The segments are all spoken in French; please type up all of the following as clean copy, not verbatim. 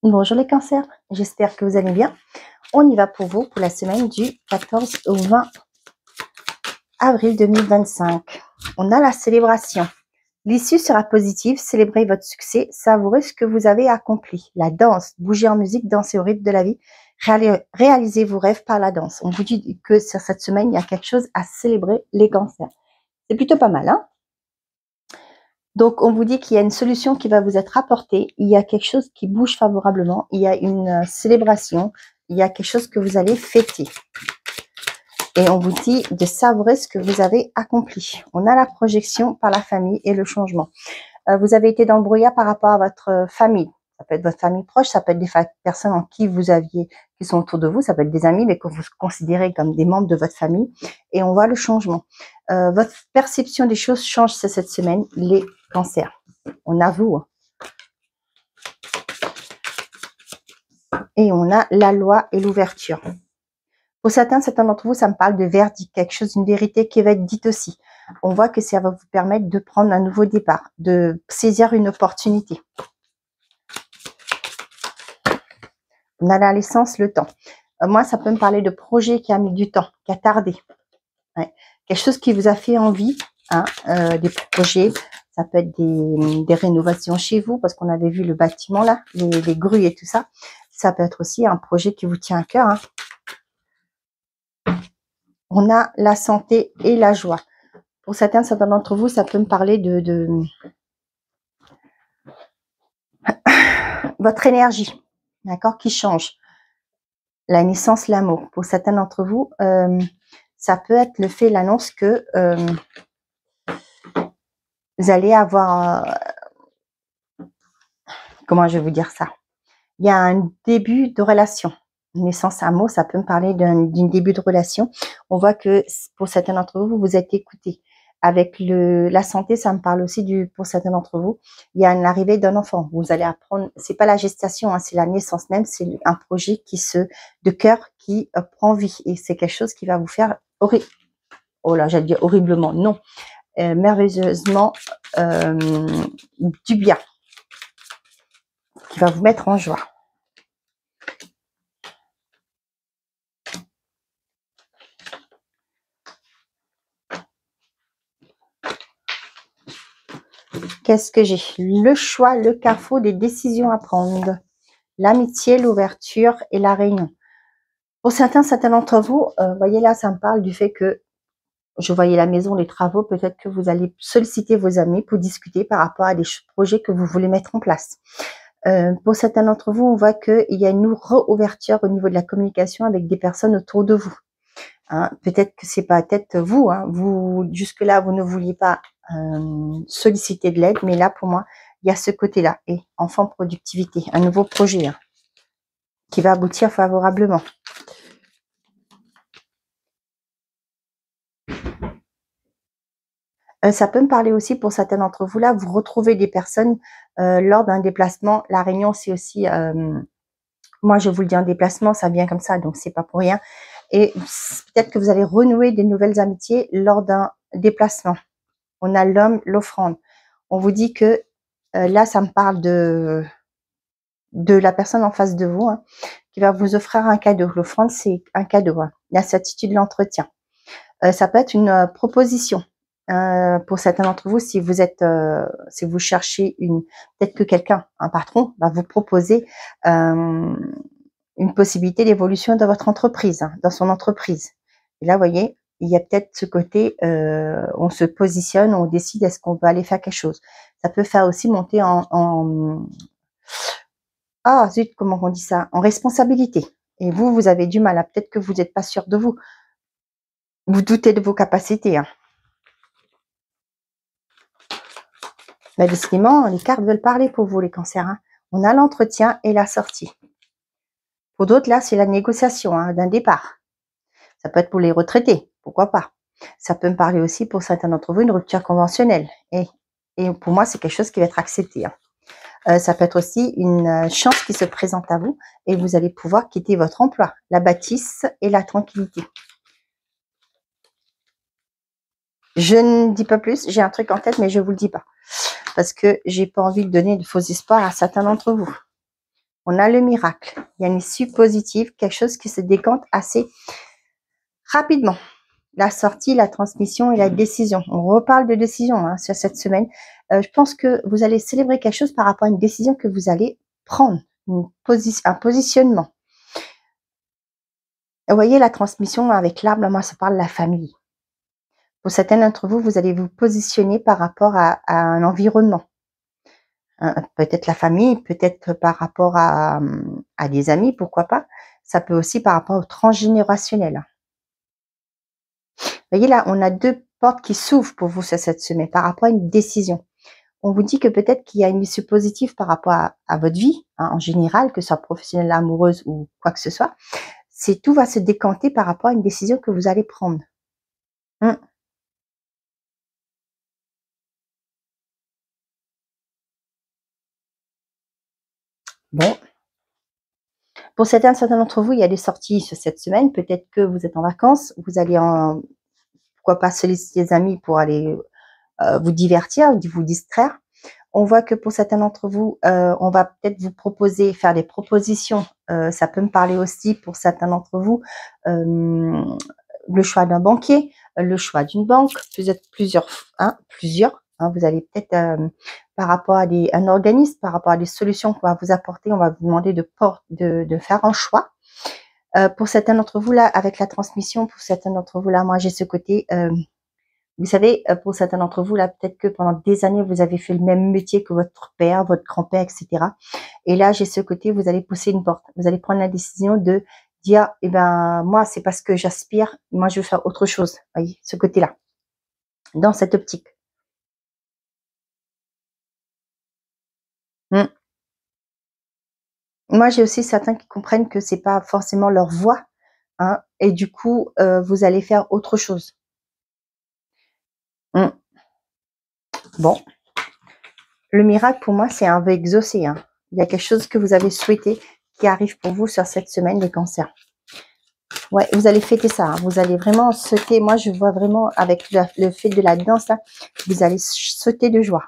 Bonjour les cancers, j'espère que vous allez bien. On y va pour vous pour la semaine du 14 au 20 avril 2025. On a la célébration. L'issue sera positive, célébrez votre succès, savourez ce que vous avez accompli. La danse, bougez en musique, dansez au rythme de la vie, réalisez vos rêves par la danse. On vous dit que sur cette semaine, il y a quelque chose à célébrer les cancers. C'est plutôt pas mal, hein? Donc, on vous dit qu'il y a une solution qui va vous être apportée, il y a quelque chose qui bouge favorablement, il y a une célébration, il y a quelque chose que vous allez fêter. Et on vous dit de savourer ce que vous avez accompli. On a la projection par la famille et le changement. Vous avez été dans le brouillard par rapport à votre famille. Ça peut être votre famille proche, ça peut être des personnes en qui vous aviez, qui sont autour de vous, ça peut être des amis, mais que vous considérez comme des membres de votre famille. Et on voit le changement. Votre perception des choses change cette semaine, les cancers. On avoue. Et on a la loi et l'ouverture. Pour certains d'entre vous, ça me parle de verdict, quelque chose, une vérité qui va être dite aussi. On voit que ça va vous permettre de prendre un nouveau départ, de saisir une opportunité. On a la naissance, le temps. Moi, ça peut me parler de projet qui a mis du temps, qui a tardé. Ouais. Quelque chose qui vous a fait envie, hein, des projets. Ça peut être des rénovations chez vous, parce qu'on avait vu le bâtiment là, les grues et tout ça. Ça peut être aussi un projet qui vous tient à cœur. Hein. On a la santé et la joie. Pour certains d'entre vous, ça peut me parler de votre énergie, d'accord, qui change. La naissance, l'amour. Pour certains d'entre vous, ça peut être le fait, l'annonce que vous allez avoir, comment je vais vous dire ça? Il y a un début de relation. Naissance, amour, ça peut me parler d'un début de relation. On voit que pour certains d'entre vous, vous êtes écoutés. Avec la santé, ça me parle aussi pour certains d'entre vous, il y a l'arrivée d'un enfant. Vous allez apprendre, c'est pas la gestation, hein, c'est la naissance même, c'est un projet de cœur qui prend vie. Et c'est quelque chose qui va vous faire oh là, j'allais dire horriblement, non, merveilleusement du bien, qui va vous mettre en joie. Qu'est-ce que j'ai? Le choix, le carrefour des décisions à prendre. L'amitié, l'ouverture et la réunion. Pour certains d'entre vous, voyez là, ça me parle du fait que je voyais la maison, les travaux, peut-être que vous allez solliciter vos amis pour discuter par rapport à des projets que vous voulez mettre en place. Pour certains d'entre vous, on voit qu'il y a une réouverture au niveau de la communication avec des personnes autour de vous. Hein, peut-être que c'est pas peut-être vous, hein, vous jusque-là, vous ne vouliez pas solliciter de l'aide, mais là, pour moi, il y a ce côté-là. Et enfant productivité, un nouveau projet hein, qui va aboutir favorablement. Ça peut me parler aussi pour certains d'entre vous là, vous retrouvez des personnes lors d'un déplacement. La réunion, c'est aussi, moi je vous le dis, un déplacement, ça vient comme ça, donc c'est pas pour rien. Et peut-être que vous allez renouer des nouvelles amitiés lors d'un déplacement. On a l'homme, l'offrande. On vous dit que là, ça me parle de la personne en face de vous, hein, qui va vous offrir un cadeau. L'offrande, c'est un cadeau. Hein. La certitude de l'entretien. Ça peut être une proposition. Pour certains d'entre vous, si vous cherchez peut-être que quelqu'un, un patron, va vous proposer une possibilité d'évolution dans votre entreprise, hein, dans son entreprise. Et là, vous voyez, il y a peut-être ce côté, on se positionne, on décide est-ce qu'on va aller faire quelque chose. Ça peut faire aussi monter ah zut, comment on dit ça, en responsabilité. Et vous avez du mal, peut-être que vous n'êtes pas sûr de vous. Vous doutez de vos capacités. Hein. Mais décidément, les cartes veulent parler pour vous, les cancers. Hein. On a l'entretien et la sortie. Pour d'autres, là, c'est la négociation hein, d'un départ. Ça peut être pour les retraités, pourquoi pas. Ça peut me parler aussi pour certains d'entre vous, une rupture conventionnelle. Et pour moi, c'est quelque chose qui va être accepté. Hein. Ça peut être aussi une chance qui se présente à vous et vous allez pouvoir quitter votre emploi. La bâtisse et la tranquillité. Je ne dis pas plus, j'ai un truc en tête, mais je ne vous le dis pas. Parce que j'ai pas envie de donner de faux espoirs à certains d'entre vous. On a le miracle. Il y a une issue positive, quelque chose qui se décante assez rapidement. La sortie, la transmission et la décision. On reparle de décision hein, sur cette semaine. Je pense que vous allez célébrer quelque chose par rapport à une décision que vous allez prendre, un positionnement. Vous voyez la transmission avec l'arbre, moi ça parle de la famille. Pour certains d'entre vous, vous allez vous positionner par rapport à un environnement. Peut-être la famille, peut-être par rapport à des amis, pourquoi pas. Ça peut aussi par rapport au transgénérationnel. Vous voyez là, on a deux portes qui s'ouvrent pour vous sur cette semaine par rapport à une décision. On vous dit que peut-être qu'il y a une issue positive par rapport à votre vie, hein, en général, que ce soit professionnelle, amoureuse ou quoi que ce soit. C'est tout va se décanter par rapport à une décision que vous allez prendre. Bon. Pour certains d'entre vous, il y a des sorties sur cette semaine. Peut-être que vous êtes en vacances, vous allez pourquoi pas solliciter des amis pour aller vous divertir, vous distraire. On voit que pour certains d'entre vous, on va peut-être vous proposer, faire des propositions. Ça peut me parler aussi pour certains d'entre vous, le choix d'un banquier, le choix d'une banque, plusieurs. Vous allez peut-être, par rapport à un organisme, par rapport à des solutions qu'on va vous apporter, on va vous demander de faire un choix. Pour certains d'entre vous, là, avec la transmission, pour certains d'entre vous, là, moi, j'ai ce côté... vous savez, pour certains d'entre vous, là, peut-être que pendant des années, vous avez fait le même métier que votre père, votre grand-père, etc. Et là, j'ai ce côté, vous allez pousser une porte. Vous allez prendre la décision de dire, eh ben, moi, c'est parce que j'aspire, moi, je veux faire autre chose. Vous voyez, ce côté-là, dans cette optique. Moi, j'ai aussi certains qui comprennent que c'est pas forcément leur voie, hein, et du coup, vous allez faire autre chose. Bon. Le miracle, pour moi, c'est un vœu exaucé. Hein. Il y a quelque chose que vous avez souhaité qui arrive pour vous sur cette semaine, les cancers. Ouais, vous allez fêter ça. Hein. Vous allez vraiment sauter. Moi, je vois vraiment avec le fait de la danse, là, vous allez sauter de joie.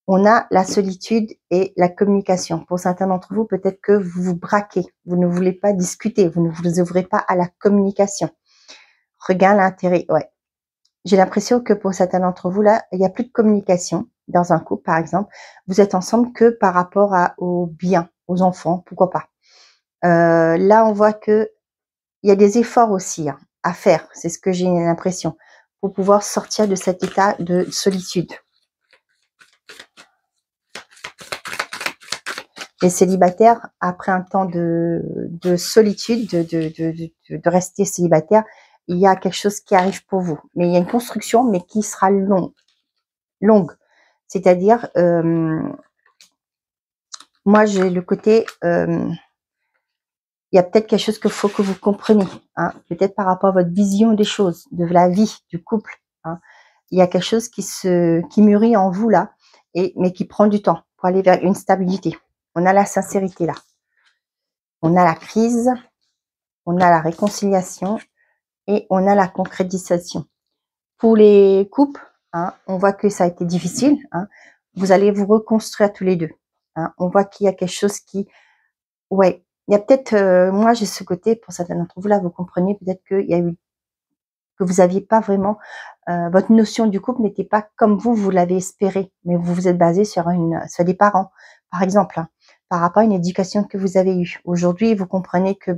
On a la solitude et la communication. Pour certains d'entre vous, peut-être que vous vous braquez. Vous ne voulez pas discuter. Vous ne vous ouvrez pas à la communication. Regain l'intérêt. Ouais. J'ai l'impression que pour certains d'entre vous, là, il n'y a plus de communication. Dans un couple, par exemple, vous êtes ensemble que par rapport aux biens, aux enfants, pourquoi pas. Là, on voit que il y a des efforts aussi hein, à faire, c'est ce que j'ai l'impression, pour pouvoir sortir de cet état de solitude. Les célibataires, après un temps de solitude, de rester célibataire, il y a quelque chose qui arrive pour vous. Mais il y a une construction, mais qui sera longue. C'est-à-dire, moi, j'ai le côté, il y a peut-être quelque chose qu'il faut que vous compreniez, hein, peut-être par rapport à votre vision des choses, de la vie, du couple. Hein. Il y a quelque chose qui mûrit en vous là, mais qui prend du temps pour aller vers une stabilité. On a la sincérité là. On a la crise, on a la réconciliation et on a la concrétisation. Pour les couples, hein, on voit que ça a été difficile. Hein, vous allez vous reconstruire tous les deux. Hein, on voit qu'il y a quelque chose qui... Ouais, il y a peut-être... moi, j'ai ce côté, pour certains d'entre vous, là, vous comprenez peut-être qu'il y a eu... que vous n'aviez pas vraiment... votre notion du couple n'était pas comme vous l'avez espéré, mais vous vous êtes basé sur des parents, par exemple, hein, par rapport à une éducation que vous avez eue. Aujourd'hui, vous comprenez que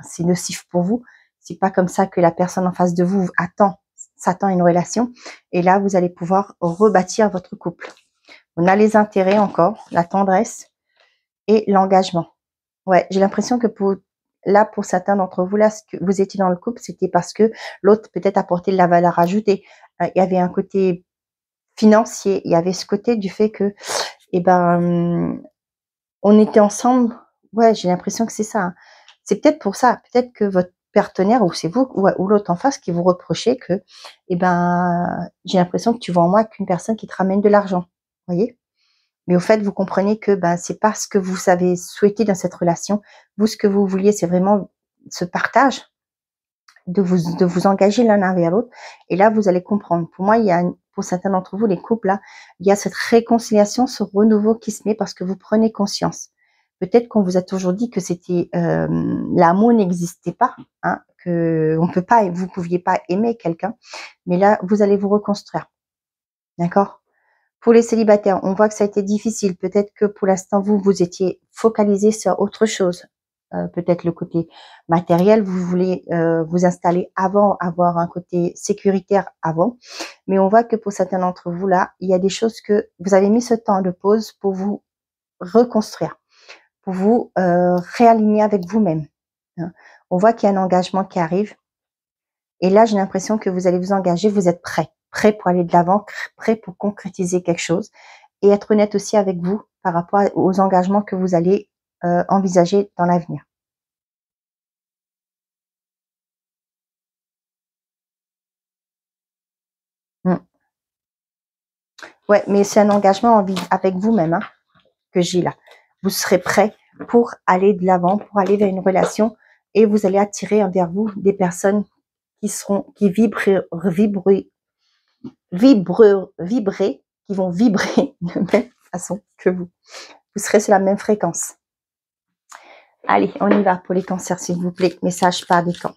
c'est nocif pour vous. C'est pas comme ça que la personne en face de vous s'attend à une relation. Et là, vous allez pouvoir rebâtir votre couple. On a les intérêts encore, la tendresse et l'engagement. Ouais, j'ai l'impression que pour certains d'entre vous, là, ce que vous étiez dans le couple, c'était parce que l'autre peut-être apportait de la valeur ajoutée. Il y avait un côté financier, il y avait ce côté du fait que, on était ensemble. Ouais, j'ai l'impression que c'est ça. Hein. C'est peut-être pour ça. Peut-être que votre partenaire, ou c'est vous, ou l'autre en face, qui vous reprochez que, j'ai l'impression que tu vois en moi qu'une personne qui te ramène de l'argent. Vous voyez? Mais au fait, vous comprenez que c'est pas ce que vous avez souhaité dans cette relation. Vous, ce que vous vouliez, c'est vraiment ce partage, de vous engager l'un vers l'autre. Et là, vous allez comprendre. Pour moi, pour certains d'entre vous, les couples, là, il y a cette réconciliation, ce renouveau qui se met parce que vous prenez conscience. Peut-être qu'on vous a toujours dit que c'était l'amour n'existait pas, hein, que on peut pas, vous pouviez pas aimer quelqu'un, mais là vous allez vous reconstruire, d'accord? Pour les célibataires, on voit que ça a été difficile. Peut-être que pour l'instant vous étiez focalisé sur autre chose. Peut-être le côté matériel, vous voulez vous installer avant, avoir un côté sécuritaire avant. Mais on voit que pour certains d'entre vous là, il y a des choses que vous avez mis ce temps de pause pour vous reconstruire, pour vous réaligner avec vous-même, hein. On voit qu'il y a un engagement qui arrive. Et là, j'ai l'impression que vous allez vous engager, vous êtes prêt pour aller de l'avant, prêt pour concrétiser quelque chose et être honnête aussi avec vous par rapport aux engagements que vous allez envisager dans l'avenir. Mm. Ouais, mais c'est un engagement avec vous-même, hein, que j'ai là. Vous serez prêt pour aller de l'avant, pour aller vers une relation et vous allez attirer envers vous des personnes qui qui vont vibrer de la même façon que vous. Vous serez sur la même fréquence. Allez, on y va pour les cancers, s'il vous plaît. Message par décan.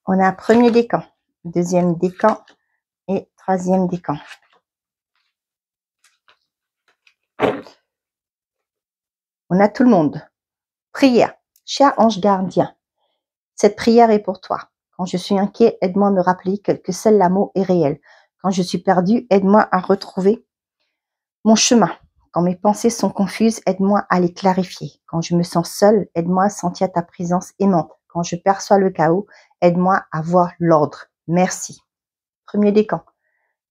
On a un premier décan, deuxième décan et troisième décan. On a tout le monde. Prière. Cher ange gardien, cette prière est pour toi. Quand je suis inquiet, aide-moi à me rappeler que seul l'amour est réel. Quand je suis perdu, aide-moi à retrouver mon chemin. Quand mes pensées sont confuses, aide-moi à les clarifier. Quand je me sens seule, aide-moi à sentir ta présence aimante. Quand je perçois le chaos, aide-moi à voir l'ordre. Merci. Premier décan.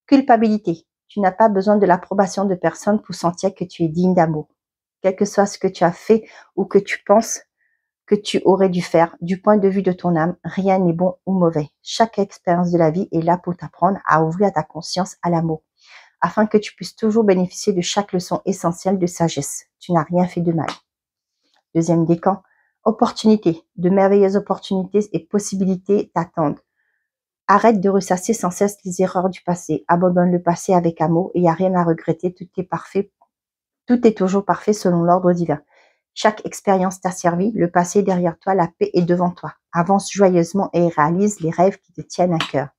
Culpabilité. Tu n'as pas besoin de l'approbation de personne pour sentir que tu es digne d'amour. Quel que soit ce que tu as fait ou que tu penses que tu aurais dû faire, du point de vue de ton âme, rien n'est bon ou mauvais. Chaque expérience de la vie est là pour t'apprendre à ouvrir ta conscience à l'amour, afin que tu puisses toujours bénéficier de chaque leçon essentielle de sagesse. Tu n'as rien fait de mal. Deuxième décan, opportunités. De merveilleuses opportunités et possibilités t'attendent. Arrête de ressasser sans cesse les erreurs du passé. Abandonne le passé avec amour et il n'y a rien à regretter. Tout est parfait. Tout est toujours parfait selon l'ordre divin. Chaque expérience t'a servi. Le passé est derrière toi. La paix est devant toi. Avance joyeusement et réalise les rêves qui te tiennent à cœur.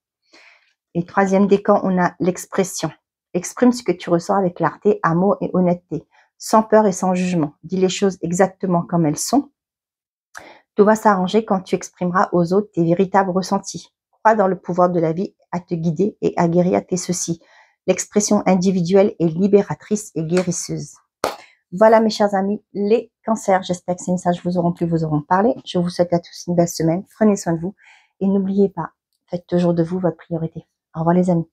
Et troisième décan, on a l'expression. Exprime ce que tu ressens avec clarté, amour et honnêteté, sans peur et sans jugement. Dis les choses exactement comme elles sont. Tout va s'arranger quand tu exprimeras aux autres tes véritables ressentis. Crois dans le pouvoir de la vie à te guider et à guérir tes soucis. L'expression individuelle est libératrice et guérisseuse. Voilà mes chers amis, les cancers. J'espère que ces messages vous auront plu, vous auront parlé. Je vous souhaite à tous une belle semaine. Prenez soin de vous et n'oubliez pas, faites toujours de vous votre priorité. Au revoir les amis.